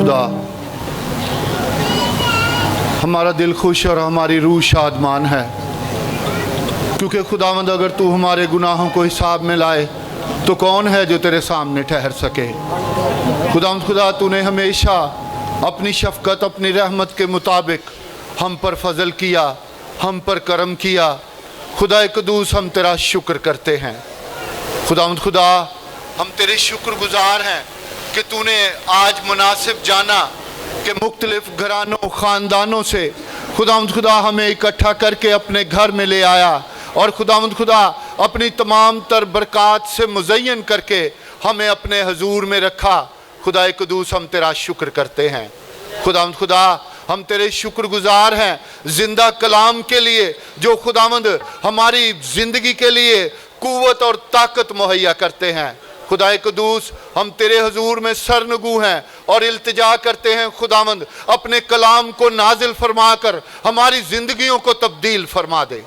खुदा, हमारा दिल खुश और हमारी रूह शादमान है, क्योंकि खुदावंद अगर तू हमारे गुनाहों को हिसाब में लाए तो कौन है जो तेरे सामने ठहर सके। खुदावंद खुदा, तूने हमेशा अपनी शफ़क़त, अपनी रहमत के मुताबिक हम पर फजल किया, हम पर करम किया। खुदा क़ुद्दूस, हम तेरा शुक्र करते हैं। खुदावंद खुदा, हम तेरे शुक्रगुजार हैं कि तूने आज मुनासिब जाना कि मुख्तलिफ घरानों ख़ानदानों से खुदावंद खुदा हमें इकट्ठा करके अपने घर में ले आया और खुदावंद खुदा अपनी तमाम तर बरक़ात से मुज़य्यन करके हमें अपने हजूर में रखा। खुदा क़ुद्दूस, हम तेरा शुक्र करते हैं। खुदावंद खुदा, हम तेरे शुक्रगुजार हैं ज़िंदा कलाम के लिए, जो खुदावंद हमारी ज़िंदगी के लिए कुव्वत और ताकत मुहैया करते हैं। खुदा क़ुद्दूस, हम तेरे हजूर में सरनगू हैं और इल्तिजा करते हैं खुदावंद, अपने कलाम को नाजिल फरमा कर हमारी ज़िंदगियों को तब्दील फरमा दे।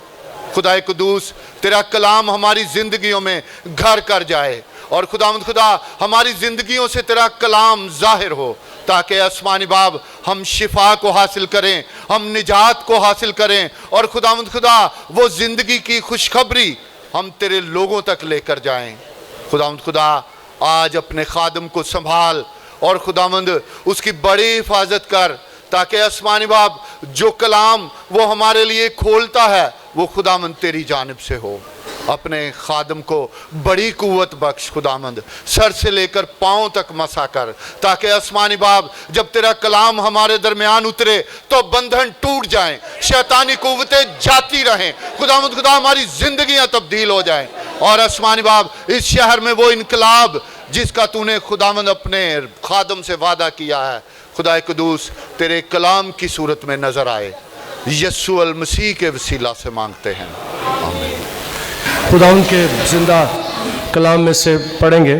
खुदा क़ुद्दूस, तेरा कलाम हमारी ज़िंदगियों में घर कर जाए और खुदावंद खुदा हमारी ज़िंदगियों से तेरा कलाम ज़ाहिर हो, ताकि आसमानी बाब हम शिफा को हासिल करें, हम निजात को हासिल करें और खुदावंद खुदा वो ज़िंदगी की खुशखबरी हम तेरे लोगों तक लेकर जाएं। खुदावंद खुदा, आज अपने खादम को संभाल और खुदावंद उसकी बड़ी हिफाजत कर, ताकि आसमानी बाब जो कलाम वो हमारे लिए खोलता है वो खुदावंद तेरी जानिब से हो। अपने खादम को बड़ी कुव्वत बख्श खुदावंद, सर से लेकर पाँव तक मसा कर, ताकि आसमानी बाब जब तेरा कलाम हमारे दरमियान उतरे तो बंधन टूट जाएं, शैतानी कुव्वतें जाती रहें। खुदावंद खुदा, हमारी जिंदगियां तब्दील हो जाएं और आसमानी बाब इस शहर में वो इनकलाब जिसका तूने खुदावंद अपने खादम से वादा किया है, खुदा क़ुद्दूस तेरे कलाम की सूरत में नजर आए। यस्सु अल मसीह के वसीला से मांगते हैं, आमीन। खुदा उनके ज़िंदा कलाम में से पढ़ेंगे।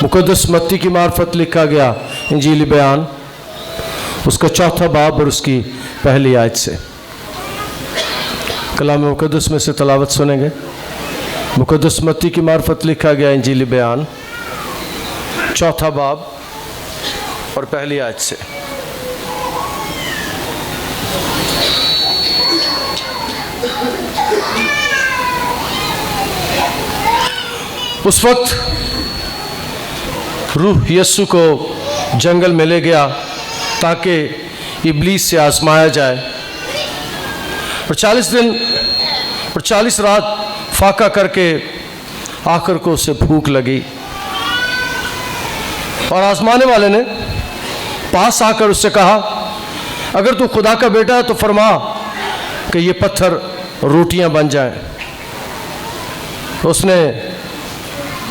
मुक़द्दस मत्ती की मार्फत लिखा गया इंजीली बयान, उसका 4था बाब और उसकी पहली आयत से कलाम मुक़द्दस में से तलावत सुनेंगे। मुक़द्दस मत्ती की मार्फत लिखा गया इंजीली बयान, 4था बाब और पहली आयत से। उस वक्त रूह यस्सु को जंगल में ले गया ताकि इब्लीस से आजमाया जाए, और 40 दिन और 40 रात फाका करके आखिर को उसे भूख लगी और आजमाने वाले ने पास आकर उससे कहा, अगर तू खुदा का बेटा है तो फरमा कि ये पत्थर रोटियां बन जाएं। उसने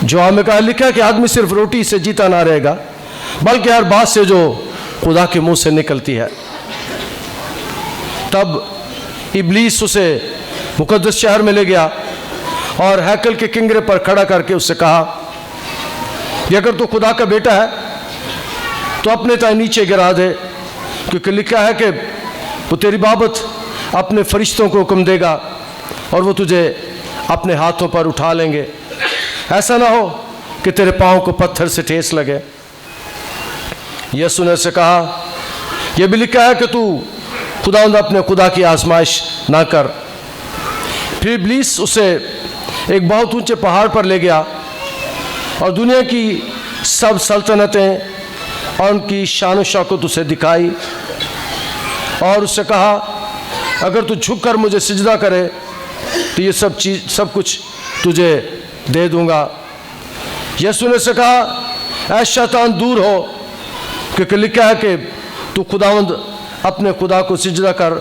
जवाब में कहा, लिखा है कि आदमी सिर्फ रोटी से जीता ना रहेगा बल्कि हर बात से जो खुदा के मुंह से निकलती है। तब इब्लीस उसे मुक़द्दस शहर में ले गया और हैकल के किंगरे पर खड़ा करके उससे कहा कि अगर तू खुदा का बेटा है तो अपने ताई नीचे गिरा दे, क्योंकि लिखा है कि वो तेरी बाबत अपने फरिश्तों को हुक्म देगा और वो तुझे अपने हाथों पर उठा लेंगे, ऐसा ना हो कि तेरे पाँव को पत्थर से ठेस लगे। यीशु ने उससे कहा, यह भी लिखा है कि तू खुदावंद अपने खुदा की आजमाइश ना कर। फिर इब्लीस उसे एक बहुत ऊंचे पहाड़ पर ले गया और दुनिया की सब सल्तनतें और उनकी शान और शौकत उसे दिखाई और उससे कहा, अगर तू झुककर मुझे सिजदा करे तो ये सब कुछ तुझे दे दूंगा। यीशु ने से कहा, ऐ शैतान दूर हो, क्योंकि लिखा है कि तू खुदावंद अपने खुदा को सिजदा कर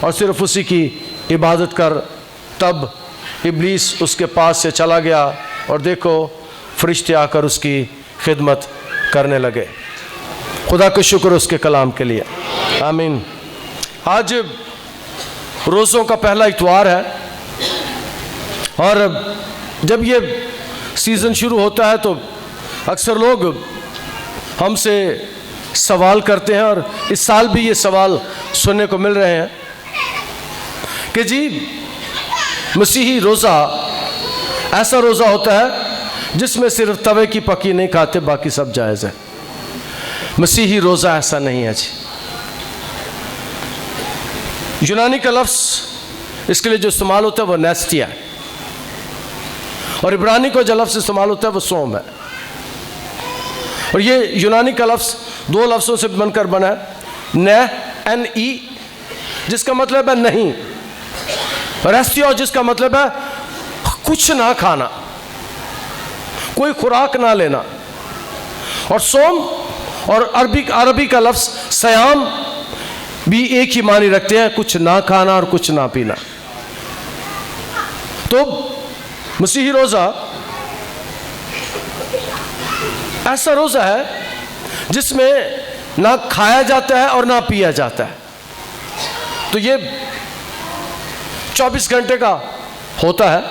और सिर्फ उसी की इबादत कर। तब इब्लीस उसके पास से चला गया और देखो फरिश्ते आकर उसकी खिदमत करने लगे। खुदा का शुक्र उसके कलाम के लिए, आमीन। आज रोज़ों का पहला इतवार है और जब ये सीज़न शुरू होता है तो अक्सर लोग हमसे सवाल करते हैं और इस साल भी ये सवाल सुनने को मिल रहे हैं कि जी मसीही रोज़ा ऐसा रोज़ा होता है जिसमें सिर्फ तवे की पकी नहीं खाते, बाकी सब जायज़ है। मसीही रोज़ा ऐसा नहीं है जी। यूनानी का लफ्ज़ इसके लिए जो इस्तेमाल होता है वो नेस्टिया है, और इब्रानी को जो लफ्ज़ इस्तेमाल होता है वो सोम है। और ये यूनानी का लफ्ज़ दो लफ्ज़ों से बनकर बना है, NE जिसका मतलब है नहीं, और एस्टियो जिसका मतलब है कुछ ना खाना, कोई खुराक ना लेना। और सोम और अरबी का लफ्ज़ सयाम भी एक ही मानी रखते हैं, कुछ ना खाना और कुछ ना पीना। तो मसीही रोज़ा ऐसा रोज़ा है जिसमें ना खाया जाता है और ना पिया जाता है। तो ये 24 घंटे का होता है।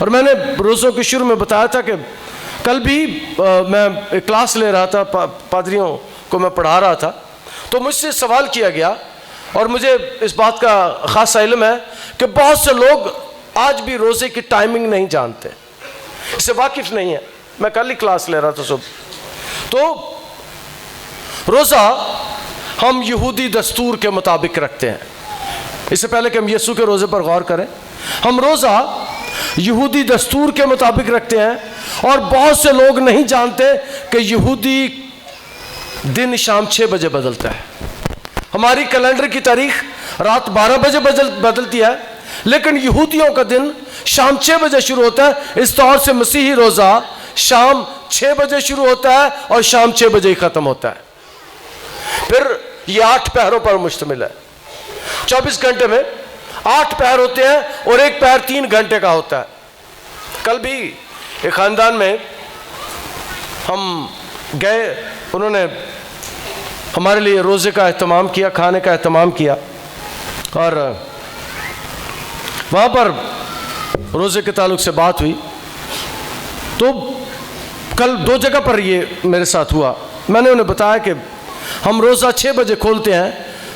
और मैंने रोज़ों के शुरू में बताया था कि कल भी मैं एक क्लास ले रहा था, पादरियों को मैं पढ़ा रहा था, तो मुझसे सवाल किया गया, और मुझे इस बात का ख़ासा इल्म है कि बहुत से लोग आज भी रोज़े की टाइमिंग नहीं जानते, इससे वाकिफ़ नहीं है। मैं कल ही क्लास ले रहा था सुबह। तो रोज़ा हम यहूदी दस्तूर के मुताबिक रखते हैं। इससे पहले कि हम यीशु के रोज़े पर गौर करें, हम रोज़ा यहूदी दस्तूर के मुताबिक रखते हैं, और बहुत से लोग नहीं जानते कि यहूदी दिन शाम 6 बजे बदलता है। हमारी कैलेंडर की तारीख रात 12 बजे बदलती है, लेकिन यहूदियों का दिन शाम 6 बजे शुरू होता है। इस तौर से मसीही रोज़ा शाम 6 बजे शुरू होता है और शाम 6 बजे ही ख़त्म होता है। फिर ये 8 पहरों पर मुश्तमिल है। 24 घंटे में 8 पहर होते हैं और एक पहर 3 घंटे का होता है। कल भी एक ख़ानदान में हम गए, उन्होंने हमारे लिए रोज़े का एहतमाम किया, खाने का एहतमाम किया, और वहाँ पर रोज़े के ताल्लुक़ से बात हुई। तो कल 2 जगह पर ये मेरे साथ हुआ। मैंने उन्हें बताया कि हम रोज़ा 6 बजे खोलते हैं,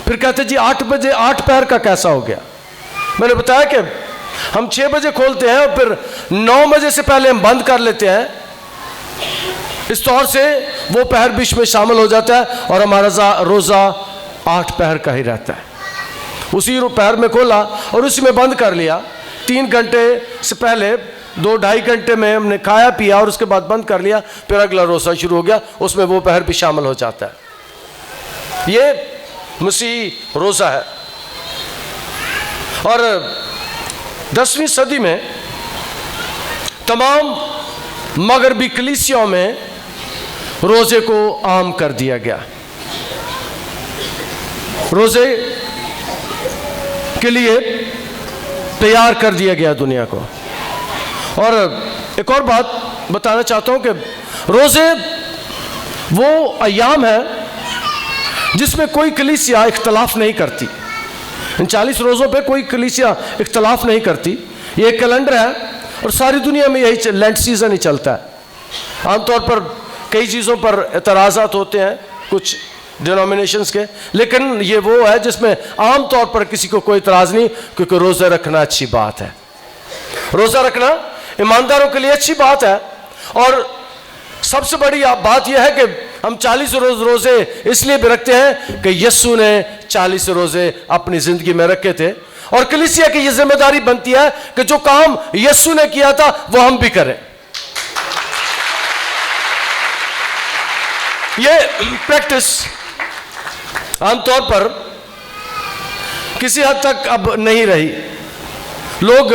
फिर कहते जी 8 बजे 8 पहर का कैसा हो गया। मैंने बताया कि हम 6 बजे खोलते हैं और फिर 9 बजे से पहले हम बंद कर लेते हैं। इस तौर से वो पहर बीच में शामिल हो जाता है और हमारा रोज़ा 8 पहर का ही रहता है। उसी पहर में खोला और उसी में बंद कर लिया। 3 घंटे से पहले 2-2.5 घंटे में हमने खाया पिया और उसके बाद बंद कर लिया, फिर अगला रोज़ा शुरू हो गया, उसमें वो पहर भी शामिल हो जाता है। ये मसीही रोज़ा है। और 10वीं सदी में तमाम मगरबी कलीसियाओं में रोज़े को आम कर दिया गया। रोज़े के लिए तैयार कर दिया गया दुनिया को। और एक और बात बताना चाहता हूँ कि रोज़े वो अय्याम है जिसमें कोई कलीसिया इख्तलाफ नहीं करती। इन 40 रोज़ों पे कोई कलीसिया इख्तलाफ नहीं करती। ये एक कैलेंडर है और सारी दुनिया में यही लेंट सीज़न ही चलता है। आमतौर पर कई चीज़ों पर एतराज़ात होते हैं कुछ डिनोमिनेशंस के, लेकिन ये वो है जिसमें आम तौर पर किसी को कोई इतराज़ नहीं, क्योंकि रोज़ा रखना अच्छी बात है। रोज़ा रखना ईमानदारों के लिए अच्छी बात है। और सबसे बड़ी बात यह है कि हम 40 रोज़े इसलिए भी रखते हैं कि यीशु ने 40 रोज़े अपनी ज़िंदगी में रखे थे, और कलीसिया की यह जिम्मेदारी बनती है कि जो काम यीशु ने किया था वो हम भी करें। ये प्रैक्टिस आमतौर पर किसी हद तक अब नहीं रही। लोग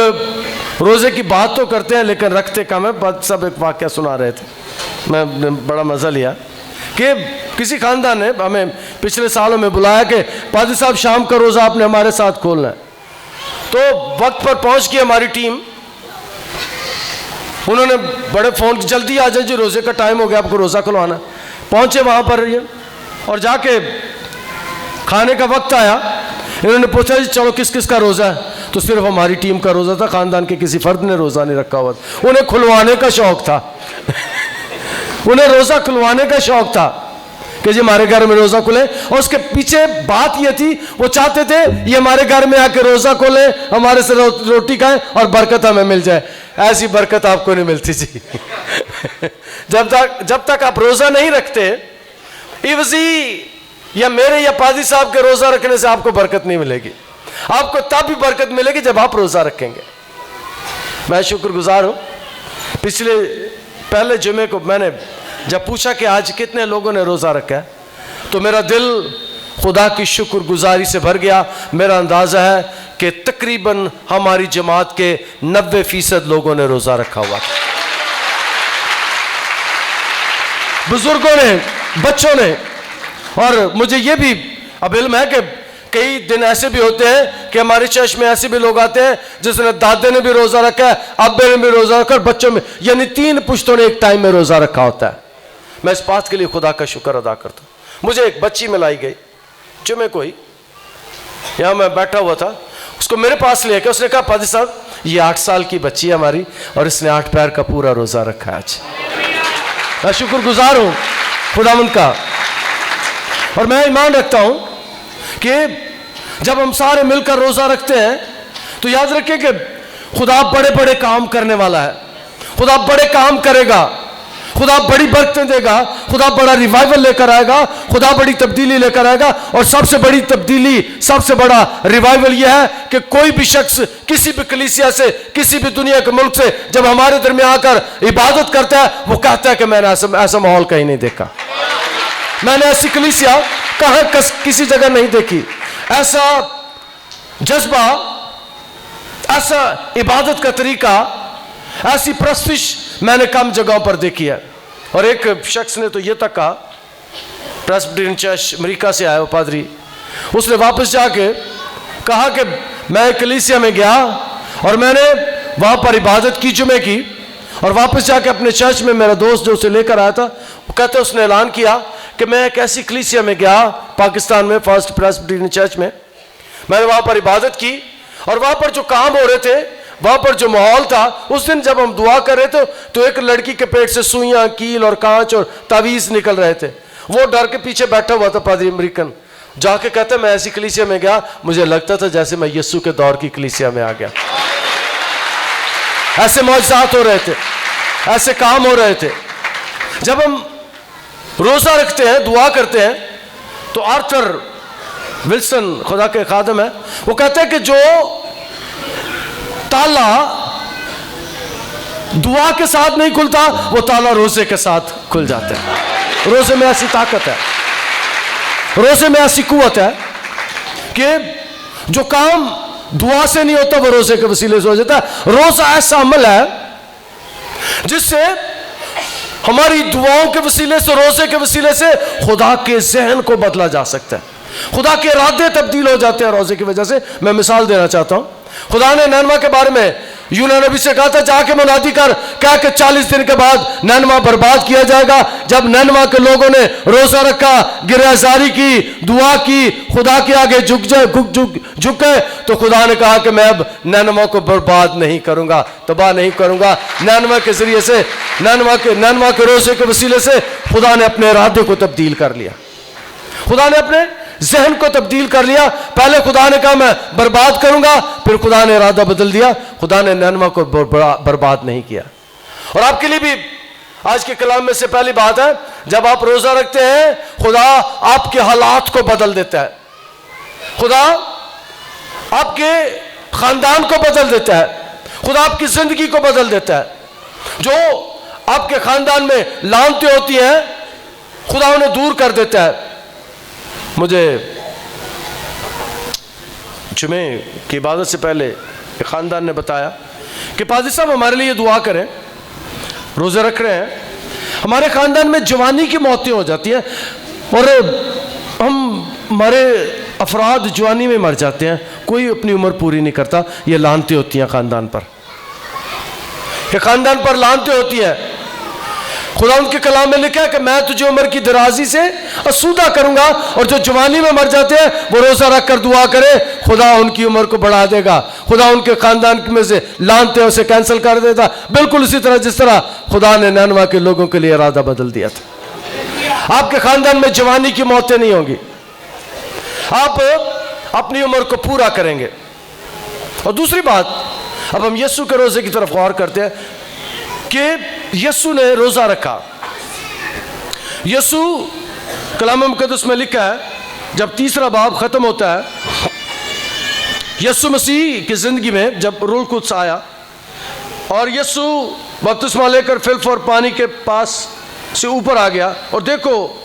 रोज़े की बात तो करते हैं लेकिन रखते कम है। सब एक वाक़या सुना रहे थे, मैं बड़ा मज़ा लिया कि किसी ख़ानदान ने हमें पिछले सालों में बुलाया कि पादरी साहब शाम का रोज़ा आपने हमारे साथ खोलना है। तो वक्त पर पहुंच गई हमारी टीम। उन्होंने बड़े फ़ोन जल्दी आ जाए जी, रोज़े का टाइम हो गया, आपको रोज़ा खुलवाना। पहुंचे वहाँ पर ये, और जाके खाने का वक्त आया, इन्होंने पूछा जी चलो किस किस का रोज़ा है। तो सिर्फ हमारी टीम का रोज़ा था, ख़ानदान के किसी फ़र्द ने रोज़ा नहीं रखा हुआ था। उन्हें खुलवाने का शौक़ था उन्हें रोज़ा खुलवाने का शौक़ था कि जी हमारे घर में रोज़ा खुले। और उसके पीछे बात ये थी, वो चाहते थे ये हमारे घर में आके रोज़ा खोले, हमारे से रोटी खाएं और बरकत हमें मिल जाए। ऐसी बरकत आपको नहीं मिलती जी जब तक आप रोज़ा नहीं रखते इवजी या मेरे या पादी साहब के रोजा रखने से आपको बरकत नहीं मिलेगी। आपको तब भी बरकत मिलेगी जब आप रोजा रखेंगे। मैं शुक्रगुजार हूं। पहले जुमे को मैंने जब पूछा कि आज कितने लोगों ने रोजा रखा है, तो मेरा दिल खुदा की शुक्रगुजारी से भर गया। मेरा अंदाजा है कि तकरीबन हमारी जमात के 90% लोगों ने रोजा रखा हुआ था। बुजुर्गों ने, बच्चों ने। और मुझे यह भी अब इल्म है कि कई दिन ऐसे भी होते हैं कि हमारे चर्च में ऐसे भी लोग आते हैं जिसने दादे ने भी रोजा रखा है, अब्बे ने भी रोजा रखा है, बच्चों में, यानी 3 पुश्तों ने एक टाइम में रोजा रखा होता है। मैं इस बात के लिए खुदा का शुक्र अदा करता हूं। मुझे एक बच्ची मिलाई गई जुमे को ही, यहां मैं बैठा हुआ था, उसको मेरे पास ले आके उसने कहा, पादी साहब ये 8 साल की बच्ची है हमारी और इसने 8 पैर का पूरा रोजा रखा है आज। मैं शुक्रगुजार हूं खुदावंद का। और मैं ईमान रखता हूं कि जब हम सारे मिलकर रोजा रखते हैं तो याद रखें कि खुदा बड़े बड़े काम करने वाला है। खुदा बड़े काम करेगा, खुदा बड़ी बरकतें देगा, खुदा बड़ा रिवाइवल लेकर आएगा, खुदा बड़ी तब्दीली लेकर आएगा। और सबसे बड़ी तब्दीली, सबसे बड़ा रिवाइवल यह है कि कोई भी शख्स किसी भी कलीसिया से, किसी भी दुनिया के मुल्क से जब हमारे दरमियान आकर इबादत करता है, वो कहता है कि मैंने ऐसा माहौल कहीं नहीं देखा, मैंने ऐसी कलीसिया कहां किसी जगह नहीं देखी, ऐसा जज्बा, ऐसा इबादत का तरीका, ऐसी प्रस्तिश मैंने कम जगहों पर देखी है। और एक शख्स ने तो ये तक कहा, प्रेस्बिटेरियन चर्च अमेरिका से आया वो पादरी, उसने वापस जाके कहा कि मैं कलीसिया में गया और मैंने वहां पर इबादत की जुमे की, और वापस जाके अपने चर्च में मेरा दोस्त जो उसे लेकर आया था, वो कहते उसने ऐलान किया कि मैं एक ऐसी कलीसिया में गया पाकिस्तान में, फर्स्ट प्रेस्बिटेरियन चर्च में, मैंने वहां पर इबादत की और वहां पर जो काम हो रहे थे, वहां पर जो माहौल था, उस दिन जब हम दुआ कर रहे थे तो एक लड़की के पेट से सुइयां, कील और कांच और तावीज निकल रहे थे। वो डर के पीछे बैठा हुआ था पादरी अमेरिकन, जाके कहता मैं ऐसी कलीसिया में गया, मुझे लगता था जैसे मैं यीशु के दौर की कलीसिया में आ गया। ऐसे मौजज़ात हो रहे थे, ऐसे काम हो रहे थे। जब हम रोजा रखते हैं, दुआ करते हैं, तो आर्थर विल्सन खुदा के खादम है, वो कहते हैं कि जो ताला दुआ के साथ नहीं खुलता, वो ताला रोजे के साथ खुल जाता है। रोजे में ऐसी ताकत है, रोजे में ऐसी कुव्वत है कि जो काम दुआ से नहीं होता वो रोजे के वसीले से हो जाता है। रोजा ऐसा अमल है जिससे हमारी दुआओं के वसीले से, रोजे के वसीले से खुदा के ज़हन को बदला जा सकता है, खुदा के इरादे तब्दील हो जाते हैं रोजे की वजह से। मैं मिसाल देना चाहता हूं, खुदा ने नैनवा के बारे में यूना नबी से कहा था, जाके मुनादी कर, क्या कि 40 दिन के बाद नैनवा बर्बाद किया जाएगा। जब नैनवा के लोगों ने रोजा रखा, गिरहजारी की, दुआ की, खुदा के आगे झुक गए, तो खुदा ने कहा कि मैं अब नैनवा को बर्बाद नहीं करूंगा, तबाह नहीं करूंगा। नैनवा के जरिए से, नैनवा के रोजे के वसीले से खुदा ने अपने इरादे को तब्दील कर लिया, खुदा ने अपने जहन को तब्दील कर लिया। पहले खुदा ने कहा मैं बर्बाद करूंगा, फिर खुदा ने इरादा बदल दिया, खुदा ने नैनवा को बर्बाद नहीं किया। और आपके लिए भी आज के कलाम में से पहली बात है, जब आप रोजा रखते हैं, खुदा आपके हालात को बदल देता है, खुदा आपके खानदान को बदल देता है, खुदा आपकी जिंदगी को बदल देता है। जो आपके खानदान में लानतें होती हैं, खुदा उन्हें दूर कर देता है। मुझे जुमे की इबादत से पहले एक खानदान ने बताया कि पादी साहब हमारे लिए दुआ करें, रोज़े रख रहे हैं, हमारे खानदान में जवानी की मौतें हो जाती हैं और हमारे अफराद जवानी में मर जाते हैं, कोई अपनी उम्र पूरी नहीं करता। ये लानतें होती हैं खानदान पर, ये खानदान पर लानतें होती हैं। खुदा उनके कलाम में लिखा है कि मैं तुझे उम्र की दराजी से आसूदा करूंगा, और जो जवानी में मर जाते हैं वो रोजा रख कर दुआ करे, खुदा उनकी उम्र को बढ़ा देगा, खुदा उनके खानदान में से लानते उसे कैंसिल कर देता, बिल्कुल उसी तरह जिस तरह खुदा ने नैनवा के लोगों के लिए इरादा बदल दिया था। आपके खानदान में जवानी की मौतें नहीं होंगी, आप अपनी उम्र को पूरा करेंगे। और दूसरी बात, अब हम यीशु के रोजे की तरफ गौर करते हैं कि यीशु ने रोजा रखा। यीशु कलाम मुकद्दस में लिखा है, जब तीसरा बाब ख़त्म होता है, यीशु मसीह की ज़िंदगी में जब रूह कुद्स आया और यीशु बपतिस्मा लेकर फिल्फ और पानी के पास से ऊपर आ गया, और देखो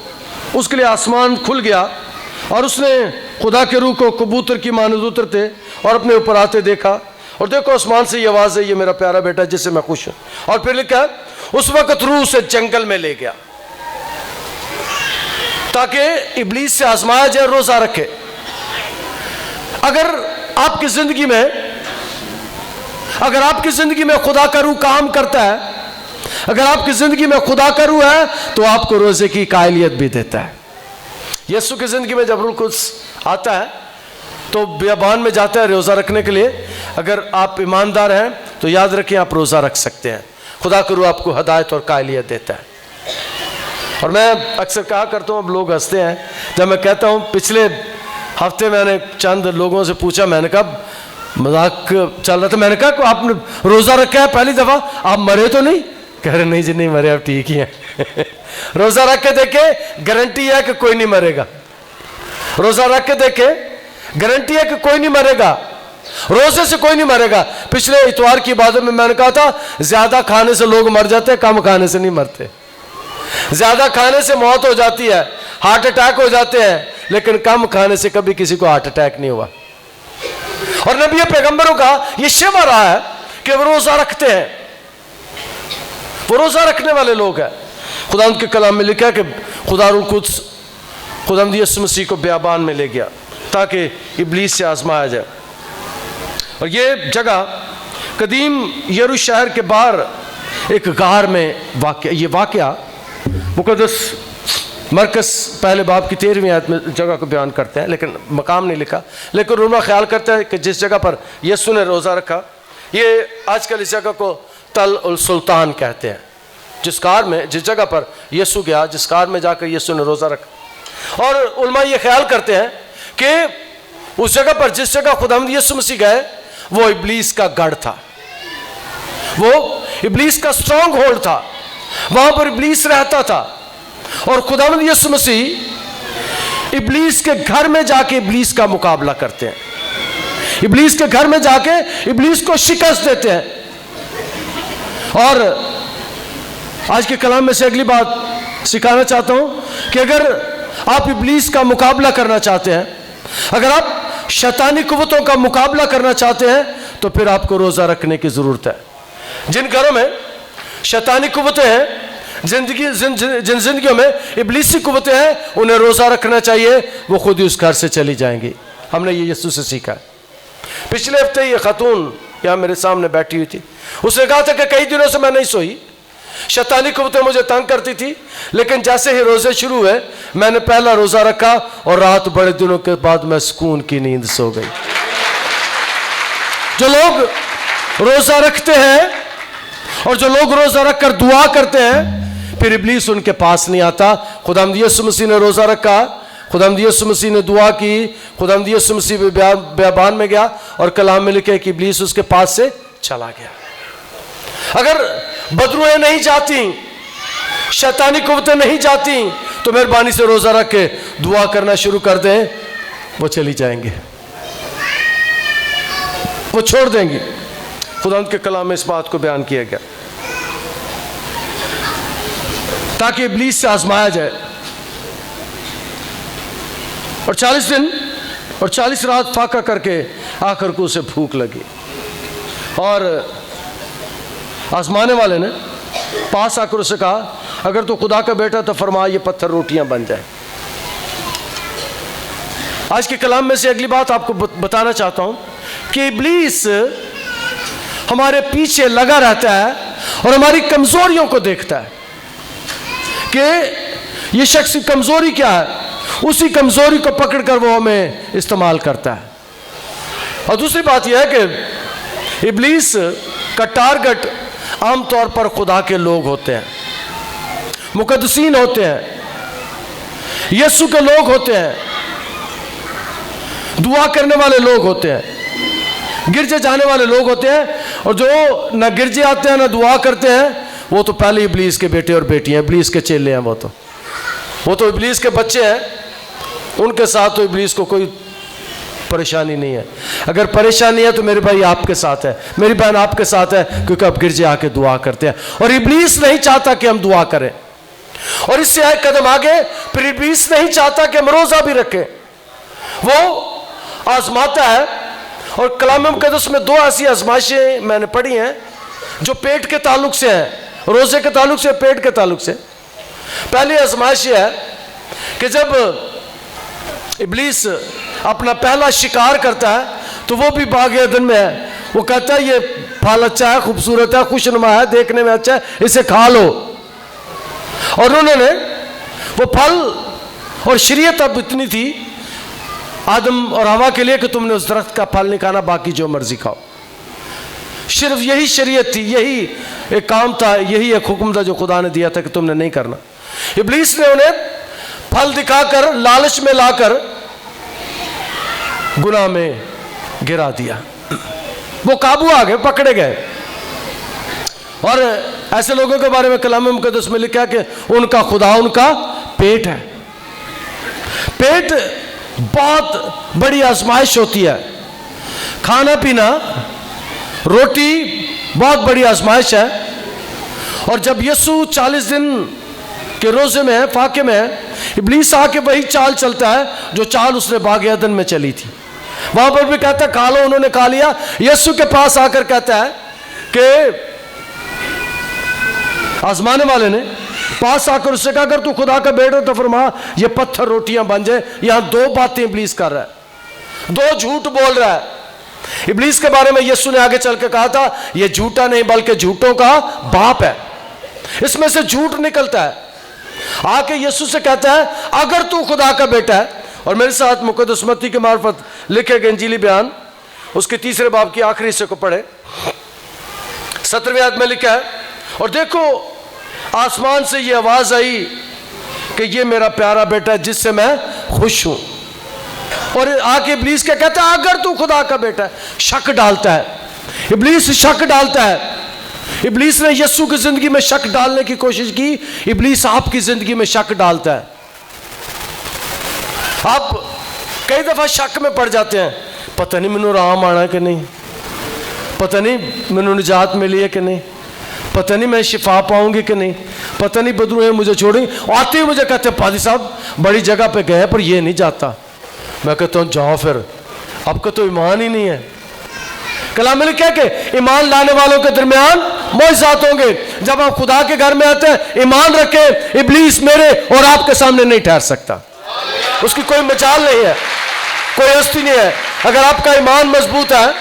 उसके लिए आसमान खुल गया और उसने खुदा के रूह को कबूतर की मानद उतरते और अपने ऊपर आते देखा, और देखो आसमान से ये आवाज़ है, ये मेरा प्यारा बेटा जिससे मैं खुश हूँ। और फिर लिखा है, उस वक्त रूह उसे जंगल में ले गया ताकि इब्लीस से आजमाया जाए, रोज़ा रखे। अगर आपकी ज़िंदगी में खुदा का रूह काम करता है, अगर आपकी ज़िंदगी में खुदा का रूह है, तो आपको रोज़े की कायलियत भी देता है। यीशु की ज़िंदगी में जब रूह कुद्स आता है तो बियाबान में जाता है रोज़ा रखने के लिए। अगर आप ईमानदार हैं तो याद रखें, आप रोज़ा रख सकते हैं। खुदा का रूह आपको हदायत और कायलियत देता है। और मैं अक्सर कहा करता हूँ, अब लोग हंसते हैं जब मैं कहता हूँ, पिछले हफ्ते मैंने चंद लोगों से पूछा, मैंने कहा मजाक चल रहा था, मैंने कहा आपने रोज़ा रखा है पहली दफ़ा, आप मरे तो नहीं? कह रहे नहीं जी नहीं मरे, आप ठीक ही हैं। रोज़ा रख के देखे, गारंटी है कि कोई नहीं मरेगा। रोज़ा रख के देखे, गारंटी है कि कोई नहीं मरेगा, रोज़े से कोई नहीं मरेगा। पिछले इतवार की इबादत में मैंने कहा था, ज़्यादा खाने से लोग मर जाते हैं, कम खाने से नहीं मरते। ज़्यादा खाने से मौत हो जाती है, हार्ट अटैक हो जाते हैं, लेकिन कम खाने से कभी किसी को हार्ट अटैक नहीं हुआ। और नबी पैगंबरों का ये शेवा रहा है कि वो रोज़ा रखते हैं, वो रोज़ा रखने वाले लोग हैं। खुदा के कलाम में लिखा है कि खुदा रूह कुद्स खुदावंद यीशु मसीह को बियाबान में ले गया ताकि इब्लीस से आजमाया जाए। और ये जगह कदीम यरूशलेम शहर के बाहर एक गार में ये वाक़या मुकद्दस मरकस पहले बाब की 13वीं आयत में जगह को बयान करते हैं, लेकिन मकाम नहीं लिखा। लेकिन उन्होंने ख्याल करते हैं कि जिस जगह पर यीशु ने रोज़ा रखा, ये आजकल इस जगह को तल उल सुल्तान कहते हैं। जिस जगह पर यीशु गया, जिस कार में जाकर यीशु ने रोज़ा रखा। और उलमा ये ख्याल करते हैं कि उस जगह पर जिस जगह खुदावंद यीशु मसीह गए, वो इब्लीस का गढ़ था, वो इब्लीस का स्ट्रॉन्ग होल्ड था, वहां पर इब्लीस रहता था। और खुदावंद यीशु मसीह इब्लीस के घर में जाके इब्लीस का मुकाबला करते हैं, इब्लीस के घर में जाके इब्लीस को शिकस्त देते हैं। और आज के कलाम में से अगली बात सिखाना चाहता हूं कि अगर आप इब्लीस का मुकाबला करना चाहते हैं, अगर आप शैतानी कुव्वतों का मुकाबला करना चाहते हैं, तो फिर आपको रोज़ा रखने की ज़रूरत है। जिन घरों में शैतानी कुव्वतें हैं, जिन जिंदगियों में इब्लीसी कुव्वतें हैं, उन्हें रोज़ा रखना चाहिए, वो खुद ही उस घर से चली जाएंगी। हमने ये यीशु से सीखा है। पिछले हफ्ते ये खातून यहाँ मेरे सामने बैठी हुई थी, उसने कहा था कि कई दिनों से मैं नहीं सोई, शैतानी कुव्वतें मुझे तंग करती थी, लेकिन जैसे ही रोज़े शुरू हुए, मैंने पहला रोज़ा रखा और रात बड़े दिनों के बाद मैं सुकून की नींद सो गई। जो लोग रोज़ा रखते हैं और जो लोग रोज़ा रखकर दुआ करते हैं, फिर इब्लीस उनके पास नहीं आता। खुदावंद यीशु मसीह ने रोज़ा रखा, खुदावंद यीशु मसीह ने दुआ की, खुदावंद यीशु मसीह बियाबान में गया और कलाम में लिखे कि इब्लीस उसके पास से चला गया। अगर बदरूहें नहीं जाती, शैतानी कुव्वतें नहीं जाती, तो मेहरबानी से रोज़ा रख के दुआ करना शुरू कर दें, वो चली जाएंगे, वो छोड़ देंगी। खुदावंद के कलाम में इस बात को बयान किया गया ताकि इब्लीस से आजमाया जाए। और 40 दिन और 40 रात फाका करके आखिर को उसे भूख लगी, और आजमाने वाले ने पास आकर उसे कहा, अगर तो खुदा का बेटा तो फरमा ये पत्थर रोटियां बन जाए। आज के कलाम में से अगली बात आपको बताना चाहता हूं कि इब्लीस हमारे पीछे लगा रहता है और हमारी कमजोरियों को देखता है कि ये शख्स की कमजोरी क्या है, उसी कमजोरी को पकड़कर वो हमें इस्तेमाल करता है। और दूसरी बात यह है कि इब्लीस का टारगेट आमतौर पर खुदा के लोग होते हैं, मुकद्दसीन होते हैं, यीशु के लोग होते हैं, दुआ करने वाले लोग होते हैं, गिरजे जाने वाले लोग होते हैं। और जो न गिरजे आते हैं न दुआ करते हैं, वो तो पहले इब्लीस के बेटे और बेटियां, इब्लीस के चेले हैं वो तो। वो तो इब्लीस के बच्चे हैं, उनके साथ तो इब्लीस को कोई परेशानी नहीं है। अगर परेशानी है तो मेरे भाई आपके साथ है, मेरी बहन आपके साथ है, क्योंकि आप गिरजे आके दुआ करते हैं और इब्लीस नहीं चाहता कि हम दुआ करें। और इससे एक कदम आगे, फिर इब्लीस नहीं चाहता कि हम रोजा भी रखें। वो आजमाता है, और कलाम मुकद्दस में 2 ऐसी आजमाइशें मैंने पढ़ी हैं जो पेट के ताल्लुक से हैं, रोजे के ताल्लुक से, पेट के ताल्लुक से। पहली आजमाइश है कि जब इब्लीस अपना पहला शिकार करता है तो वो भी बाग एदन में है। वो कहता है ये फल अच्छा है, खूबसूरत है, खुशनुमा है, देखने में अच्छा है, इसे खा लो। और उन्होंने वो फल, और शरीयत अब इतनी थी आदम और हवा के लिए कि तुमने उस दरख्त का फल नहीं खाना, बाकी जो मर्जी खाओ। सिर्फ यही शरीयत थी, यही एक काम था, यही एक हुक्म था जो खुदा ने दिया था कि तुमने नहीं करना। इब्लीस ने उन्हें फल दिखाकर, लालच में लाकर गुनाह में गिरा दिया। वो काबू आ गए, पकड़े गए। और ऐसे लोगों के बारे में कलाम मुकद्दस में लिखा है कि उनका खुदा उनका पेट है। पेट बहुत बड़ी आजमाइश होती है। खाना पीना, रोटी बहुत बड़ी आजमाइश है। और जब यीशु 40 दिन के रोजे में है, फाके में है, इब्लीस आके वही चाल चलता है जो चाल उसने बाग एदन में चली थी। वहां पर भी कहता है खा लो, उन्होंने खा लिया। यीशु के पास आकर कहता है कि आजमाने वाले ने पास आकर उससे कहा अगर तू खुदा का बेटा तो फरमा ये पत्थर रोटियां बन जाए। यहां 2 बातें इब्लीस कर रहा है, 2 झूठ बोल रहा है। इब्लीस के बारे में यीशु ने आगे चल के कहा था ये झूठा नहीं बल्कि झूठों का बाप है, इसमें से झूठ निकलता है। आके यीशु से कहता है अगर तू खुदा का बेटा है। और मेरे साथ मुकद्दस मत्ती के मार्फत लिखे गए इंजीली बयान उसके 3 बाब की आखिरी हिस्से को पढ़े, 17वें आयत में लिखा है और देखो आसमान से ये आवाज आई कि ये मेरा प्यारा बेटा है जिससे मैं खुश हूं। और आके इब्लीस क्या कहता है अगर तू खुदा का बेटा है। शक डालता है इब्लीस, शक डालता है। इब्लीस ने यीशु की जिंदगी में शक डालने की कोशिश की, इब्लीस आपकी जिंदगी में शक डालता है। आप कई दफा शक में पड़ जाते हैं, पता नहीं मैनू आराम आना कि नहीं, पता नहीं मैनू निजात मिली है कि नहीं, पता नहीं मैं शिफा पाऊंगी कि नहीं, पता नहीं बदरू मुझे छोड़ेंगे। आते ही मुझे कहते हैं पादी साहब बड़ी जगह पे गए पर ये नहीं जाता। मैं कहता हूँ जाओ फिर, आपका तो ईमान ही नहीं है। कलाम में लिखा है कि ईमान लाने वालों के दरमियान मौजज़ात होंगे। जब आप खुदा के घर में आते हैं ईमान रखें, इब्लीस मेरे और आपके सामने नहीं ठहर सकता, उसकी कोई मजाल नहीं है, कोई हस्ती नहीं है। अगर आपका ईमान मजबूत है,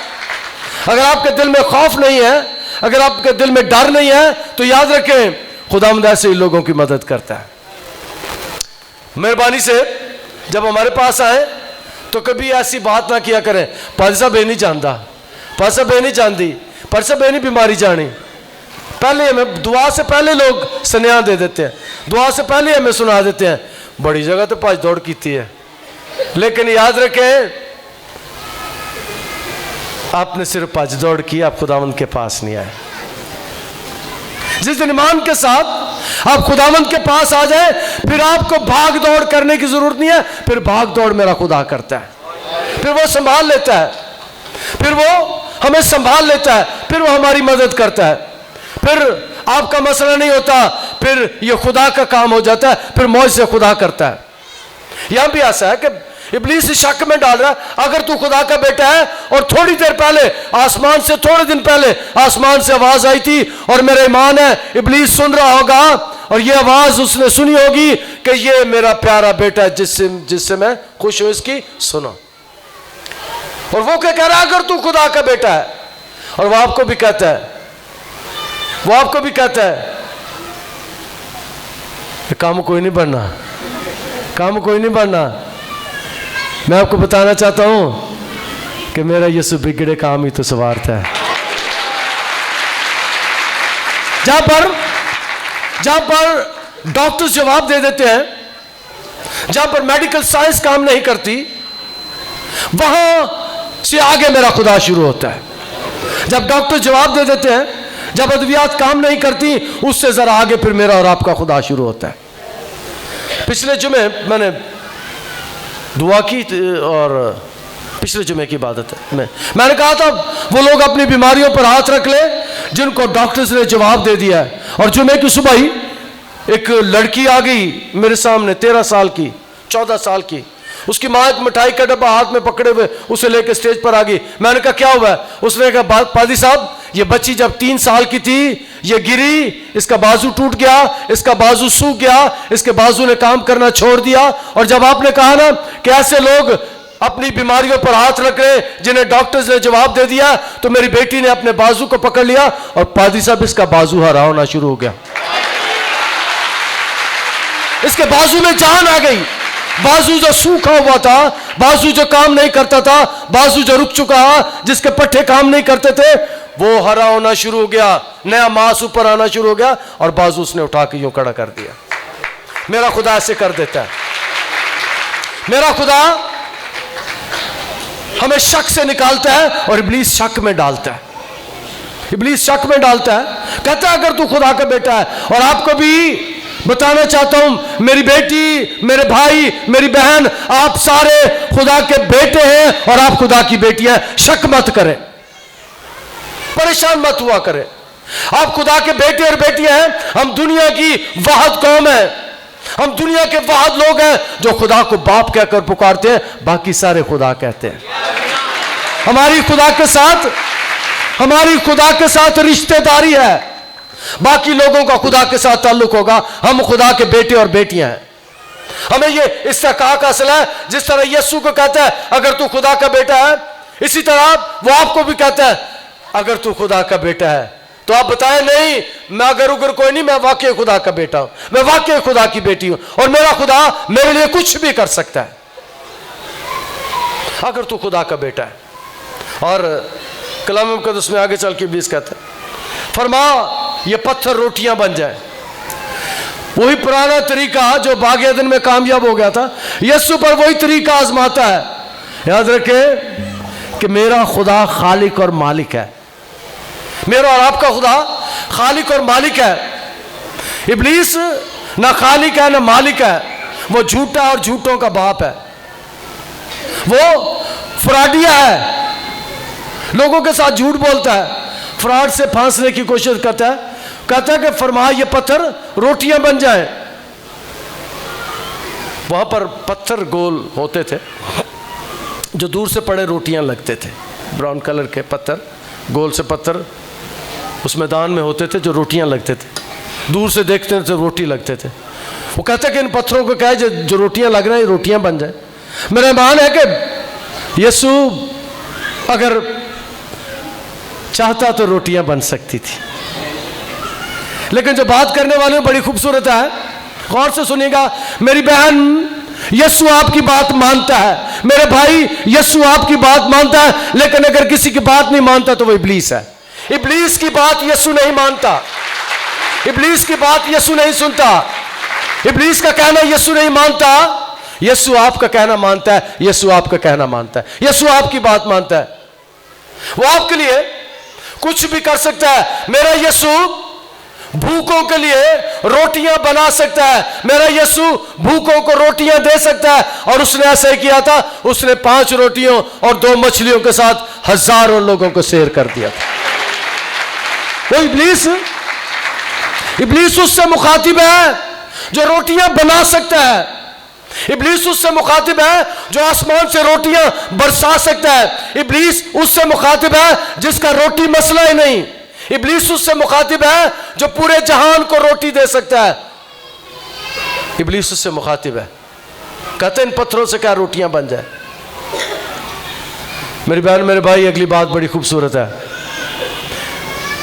अगर आपके दिल में खौफ नहीं है, अगर आपके दिल में डर नहीं है, तो याद रखें खुदावंद ऐसे ही लोगों की मदद करता है। मेहरबानी से जब हमारे पास आए तो कभी ऐसी बात ना किया करें पादी साहब ये नहीं जानता, पादी साहब ये नहीं जानती, पादी साहब ये नहीं बीमारी जानी। पहले हमें दुआ से पहले लोग सनेहा दे देते हैं, दुआ से पहले हमें सुना देते हैं बड़ी जगह तो भज दौड़ की है। लेकिन याद रखें आपने सिर्फ भज दौड़ की, आप खुदावंद के पास नहीं आए। जिस दिन ईमान के साथ आप खुदावंद के पास आ जाए फिर आपको भाग दौड़ करने की जरूरत नहीं है। फिर भाग दौड़ मेरा खुदा करता है, फिर वो संभाल लेता है, फिर वो हमें संभाल लेता है, फिर वो हमारी मदद करता है। फिर आपका मसला नहीं होता, फिर ये खुदा का काम हो जाता है, फिर मौज से खुदा करता है। यहां भी ऐसा है कि इब्लीस शक में डाल रहा है अगर तू खुदा का बेटा है। और थोड़ी देर पहले आसमान से, थोड़े दिन पहले आसमान से आवाज आई थी और मेरा ईमान है इब्लीस सुन रहा होगा और ये आवाज उसने सुनी होगी कि ये मेरा प्यारा बेटा है जिससे मैं खुश हूं, इसकी सुनो। और वो क्या कह रहा है अगर तू खुदा का बेटा है। और वो आपको भी कहता है, वो आपको भी कहता है काम कोई नहीं बनना, काम कोई नहीं बनना। मैं आपको बताना चाहता हूं कि मेरा यीशु बिगड़े काम ही तो संवारता है। जहां पर डॉक्टर्स जवाब दे देते हैं, जहां पर मेडिकल साइंस काम नहीं करती, वहां से आगे मेरा खुदा शुरू होता है। जब डॉक्टर जवाब दे देते हैं, जब अद्वियात काम नहीं करती, उससे जरा आगे फिर मेरा और आपका खुदा शुरू होता है। पिछले जुमे मैंने दुआ की और पिछले जुमे की इबादत है मैंने कहा था वो लोग अपनी बीमारियों पर हाथ रख ले जिनको डॉक्टर्स ने जवाब दे दिया है। और जुमे की सुबह ही एक लड़की आ गई मेरे सामने, 13 साल की, 14 साल की। उसकी माँ एक मिठाई का डब्बा हाथ में पकड़े हुए उसे लेकर स्टेज पर आ गई। मैंने कहा क्या हुआ है? उसने कहा पादी साहब, ये बच्ची जब 3 साल की थी ये गिरी, इसका बाजू टूट गया, इसका बाजू सूख गया, इसके बाजू ने काम करना छोड़ दिया। और जब आपने कहा ना कि ऐसे लोग अपनी बीमारियों पर हाथ रख रहे जिन्हें डॉक्टर्स ने जवाब दे दिया, तो मेरी बेटी ने अपने बाजू को पकड़ लिया और पादी साहब इसका बाजू हरा होना शुरू हो गया। इसके बाजू में जान आ गई। बाजू जो सूखा हुआ था, बाजू जो काम नहीं करता था, बाजू जो रुक चुका, जिसके पट्टे काम नहीं करते थे, वो हरा होना शुरू हो गया, नया मांस ऊपर आना शुरू हो गया और बाजू उसने उठा के यूं खड़ा कर दिया। मेरा खुदा ऐसे कर देता है। मेरा खुदा हमें शक से निकालता है और इब्लीस शक में डालता है। इब्लीस शक में डालता है, कहता है अगर तू खुदा का बेटा है। और आपको भी बताना चाहता हूं मेरी बेटी, मेरे भाई, मेरी बहन, आप सारे खुदा के बेटे हैं और आप खुदा की बेटी हैं। शक मत करें, परेशान मत हुआ करें। आप खुदा के बेटे और बेटियां हैं। हम दुनिया की वाहद कौम है, हम दुनिया के वाहद लोग हैं जो खुदा को बाप कहकर पुकारते हैं, बाकी सारे खुदा कहते हैं। हमारी खुदा के साथ रिश्तेदारी है, बाकी लोगों का खुदा के साथ ताल्लुक होगा। हम खुदा के बेटे और बेटियां हैं। हमें ये इस्तिकाक हासिल है। जिस तरह यीशु को कहता है अगर तू खुदा का बेटा है, इसी तरह वो आपको भी कहता है अगर तू खुदा का बेटा है। तो आप बताएं नहीं, मैं अगर उगर कोई नहीं, मैं वाकई खुदा का बेटा हूं, मैं वाकई खुदा की बेटी हूं और मेरा खुदा मेरे लिए कुछ भी कर सकता है अगर तू खुदा का बेटा है। और कलाम मुक़द्दस में आगे चल के इब्लीस कहता है फरमा ये पत्थर रोटियां बन जाए। वही पुराना तरीका जो बाग एदन में कामयाब हो गया था, यीशु पर वही तरीका आजमाता है। याद रखें कि मेरा खुदा खालिक और मालिक है। मेरा और आपका खुदा खालिक और मालिक है। इब्लीस ना खालिक है ना मालिक है, वो झूठा और झूठों का बाप है। वो फ्रॉडिया है, लोगों के साथ झूठ बोलता है, फ्रॉड से फांसने की कोशिश करता है। कहता है कि फरमा ये पत्थर रोटियां बन जाए। वहां पर पत्थर गोल होते थे जो दूर से पड़े रोटियां लगते थे, ब्राउन कलर के पत्थर, गोल से पत्थर उस मैदान में होते थे जो रोटियां लगते थे। दूर से देखते थे तो रोटी लगते थे। वो कहता है कि इन पत्थरों को क्या है जो रोटियां लग रहे हैं रोटियां बन जाए। मेरा ईमान है कि यीशु अगर चाहता तो रोटियां बन सकती थी, लेकिन जो बात करने वाले बड़ी खूबसूरत है। गौर से सुनिएगा। मेरी बहन, यीशु आपकी बात मानता है। मेरे भाई, यीशु आपकी बात मानता है, लेकिन अगर किसी की बात नहीं मानता तो वो इब्लीस है। इब्लीस की बात यीशु नहीं मानता, इब्लीस की बात यीशु नहीं सुनता, इब्लीस का कहना यीशु नहीं मानता। यीशु आपका कहना मानता है, यीशु आपका कहना मानता है, यीशु आपकी बात मानता है। वो आपके लिए कुछ भी कर सकता है। मेरा यीशु भूखों के लिए रोटियां बना सकता है। मेरा यीशु भूखों को रोटियां दे सकता है। और उसने ऐसा ही किया था। उसने 5 रोटियों और 2 मछलियों के साथ हजारों लोगों को शेयर कर दिया था। वो इब्लीस उससे मुखातिब है जो रोटियां बना सकता है। इब्लीस उससे मुखातिब है जो आसमान से रोटियां बरसा सकता है। इब्लीस उससे मुखातिब है जिसका रोटी मसला ही नहीं। इब्लीस उससे मुखातिब है जो पूरे जहान को रोटी दे सकता है। इब्लीस उससे मुखातिब है, कहते इन पत्थरों से क्या रोटियां बन जाए। मेरी बहन, मेरे भाई, अगली बात बड़ी खूबसूरत है।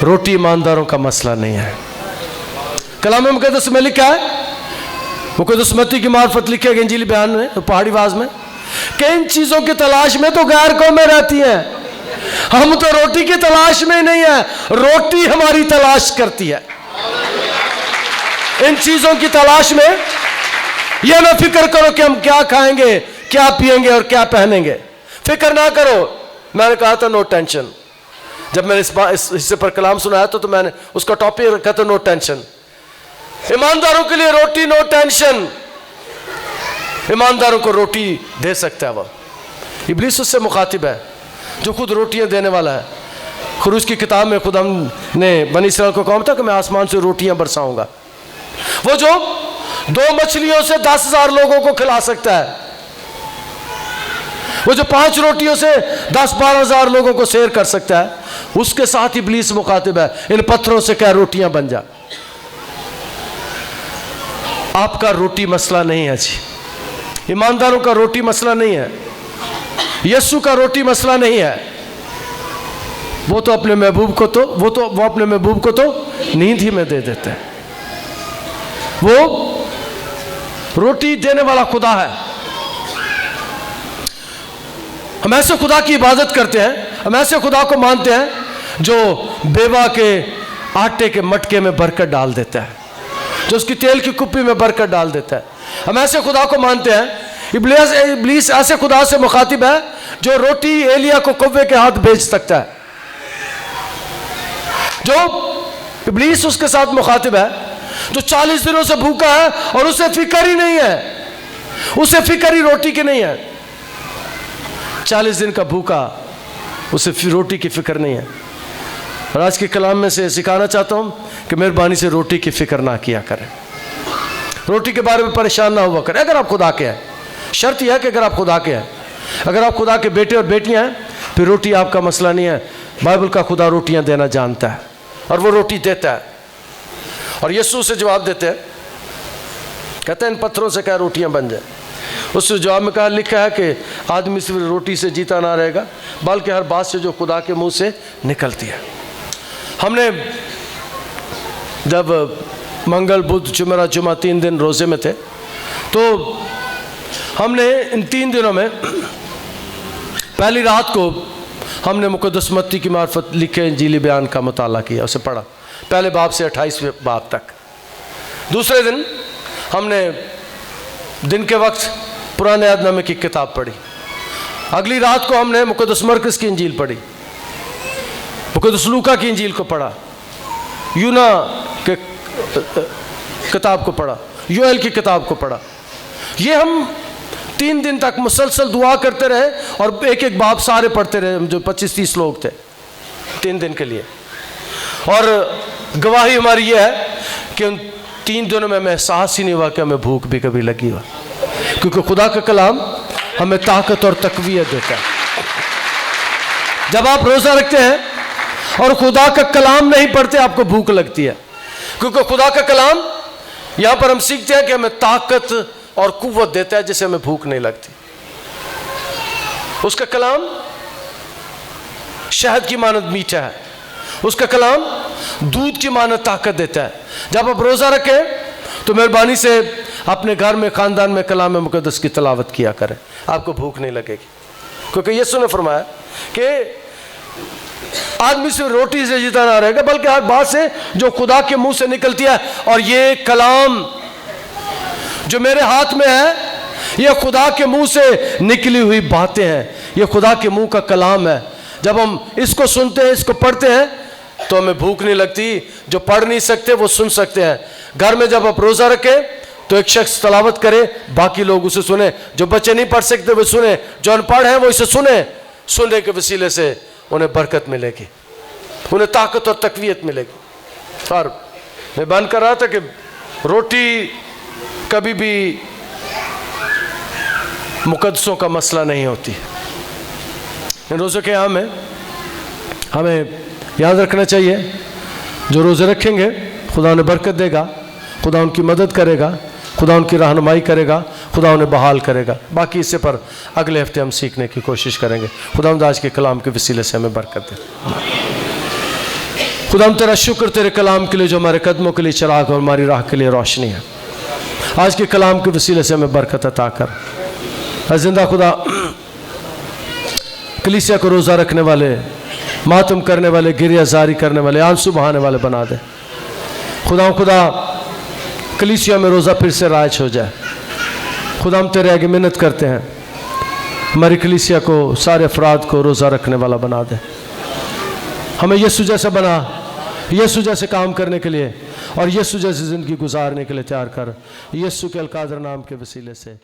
रोटी ईमानदारों का मसला नहीं है। कलाम मुक़द्दस में लिखा है, मुक़द्दस मत्ती की मार्फत लिखे इंजीली बयान में, तो पहाड़ी आवाज में, कि इन चीजों की तलाश में तो गैर कौमें रहती हैं, हम तो रोटी की तलाश में नहीं है, रोटी हमारी तलाश करती है। इन चीजों की तलाश में यह ना फिक्र करो कि हम क्या खाएंगे, क्या पिएंगे और क्या पहनेंगे। फिक्र ना करो। मैंने कहा था नो टेंशन। जब मैंने इस हिस्से पर कलाम सुनाया तो मैंने उसका टॉपिक रखा था नो टेंशन। ईमानदारों के लिए रोटी नो टेंशन। ईमानदारों को रोटी दे सकता है। वह इब्लीस उससे मुखातिब है जो खुद रोटियां देने वाला है। खुरूज की किताब में खुद ने बनी इस्राएल को कहा था कि मैं आसमान से रोटियां बरसाऊंगा। वो जो 2 मछलियों से 10,000 लोगों को खिला सकता है, वो जो 5 रोटियों से 10-12 हजार लोगों को शेयर कर सकता है, उसके साथ इब्लीस मुखातिब है। इन पत्थरों से क्या रोटियां बन जा। आपका रोटी मसला नहीं है जी, ईमानदारों का रोटी मसला नहीं है, यीशु का रोटी मसला नहीं है। वो अपने महबूब को वो अपने महबूब को तो नींद ही में दे देते हैं। वो रोटी देने वाला खुदा है। हम ऐसे खुदा की इबादत करते हैं, हम ऐसे खुदा को मानते हैं जो बेवा के आटे के मटके में बरकत डाल देता है, जो उसकी तेल की कुप्पी में बरकत डाल देता है। हम ऐसे खुदा को मानते हैं। इब्लीस ऐसे खुदा से मुखातिब है जो रोटी एलिया को कौवे के हाथ भेज सकता है। जो इब्लीस उसके साथ मुखातिब है जो 40 दिनों से भूखा है और उसे फिक्र ही नहीं है, उसे फिक्र ही रोटी की नहीं है। 40 दिन का भूखा, उसे रोटी की फिक्र नहीं है। और आज के कलाम में से सिखाना चाहता हूं कि मेहरबानी से रोटी की फिक्र ना किया करें, रोटी के बारे में परेशान ना हुआ करें। अगर आप खुदा के हैं, शर्त यह है कि अगर आप खुदा के हैं, अगर आप खुदा के बेटे और बेटियां हैं, फिर रोटी आपका मसला नहीं है। बाइबल का खुदा रोटियां देना जानता है और वो रोटी देता है। और यीशु से जवाब देते हैं, कहते हैं इन पत्थरों से क्या रोटियां बन जाए। उस जवाब में कहा लिखा है कि आदमी सिर्फ रोटी से जीता ना रहेगा बल्कि हर बात से जो खुदा के मुंह से निकलती है। हमने जब मंगल बुध जुमेरात जुमा 3 दिन रोज़े में थे, तो हमने इन 3 दिनों में पहली रात को हमने मुक़द्दस मत्ती की मार्फत लिखे इंजीली बयान का मुताला किया, उसे पढ़ा पहले बाब से 28वें बाब तक। दूसरे दिन हमने दिन के वक्त पुराने अहदनामे की किताब पढ़ी। अगली रात को हमने मुक़द्दस मरकस की इंजील पढ़ी, मुक़द्दस लूका की इंजील को पढ़ा, यूना के किताब को पढ़ा, योएल की किताब को पढ़ा। ये हम 3 दिन तक मुसलसल दुआ करते रहे और एक एक बाब सारे पढ़ते रहे, जो 25-30 लोग थे 3 दिन के लिए। और गवाही हमारी ये है कि उन 3 दिनों में हमें एहसास ही नहीं हुआ कि हमें भूख भी कभी लगी हुआ, क्योंकि खुदा का कलाम हमें ताकत और तक़वियत देता है। जब आप रोज़ा रखते हैं और खुदा का कलाम नहीं पढ़ते, आपको भूख लगती है, क्योंकि खुदा का कलाम यहाँ पर हम सीखते हैं कि हमें ताकत और कुव्वत देता है जिससे हमें भूख नहीं लगती। उसका कलाम शहद की मानद मीठा है, उसका कलाम दूध की मानद ताकत देता है। जब आप रोज़ा रखें तो मेहरबानी से अपने घर में ख़ानदान में कलाम मुक़द्दस की तिलावत किया करें, आपको भूख नहीं लगेगी। क्योंकि यीशु ने फरमाया कि आदमी सिर्फ रोटी से जीता ना रहेगा बल्कि हर बात से जो खुदा के मुंह से निकलती है। और ये कलाम जो मेरे हाथ में है, ये खुदा के मुंह से निकली हुई बातें हैं, ये खुदा के मुंह का कलाम है। जब हम इसको सुनते हैं, इसको पढ़ते हैं, तो हमें भूख नहीं लगती। जो पढ़ नहीं सकते वो सुन सकते हैं। घर में जब आप रोज़ा रखें तो एक शख्स तलावत करे, बाकी लोग उसे सुने। जो बच्चे नहीं पढ़ सकते वो सुने, जो अनपढ़ हैं वो इसे सुने। सुनने के वसीले से उन्हें बरकत मिलेगी, उन्हें ताकत और तक़वियत मिलेगी। और मैं बयान कर रहा था कि रोटी कभी भी मुक़द्दसों का मसला नहीं होती। रोज़े के यहाँ में हमें याद रखना चाहिए, जो रोज़े रखेंगे खुदा उन्हें बरकत देगा, खुदा उनकी मदद करेगा, खुदा उनकी रहनुमाई करेगा, खुदा उन्हें बहाल करेगा। बाकी इससे पर अगले हफ्ते हम सीखने की कोशिश करेंगे। खुदा आज के कलाम के वसीले से हमें बरकत दे। खुदा तेरा शुक्र तेरे कलाम के लिए जो हमारे कदमों के लिए चिराग और हमारी राह के लिए रोशनी है। आज के कलाम के वसीले से हमें बरकत अता कर। जिंदा खुदा कलीसिया को रोज़ा रखने वाले, मातम करने वाले, गिरिया जारी करने वाले, आंसू बहाने वाले बना दे। खुदा कलीसिया में रोज़ा फिर से राज हो जाए। खुदा हम तेरे आगे मिन्नत करते हैं, हमारी कलीसिया को, सारे अफराद को रोज़ा रखने वाला बना दे। हमें यीशु जैसा बना, यीशु जैसे काम करने के लिए और यीशु जैसी ज़िंदगी गुजारने के लिए तैयार कर। यीशु के अलकादर नाम के वसीले से।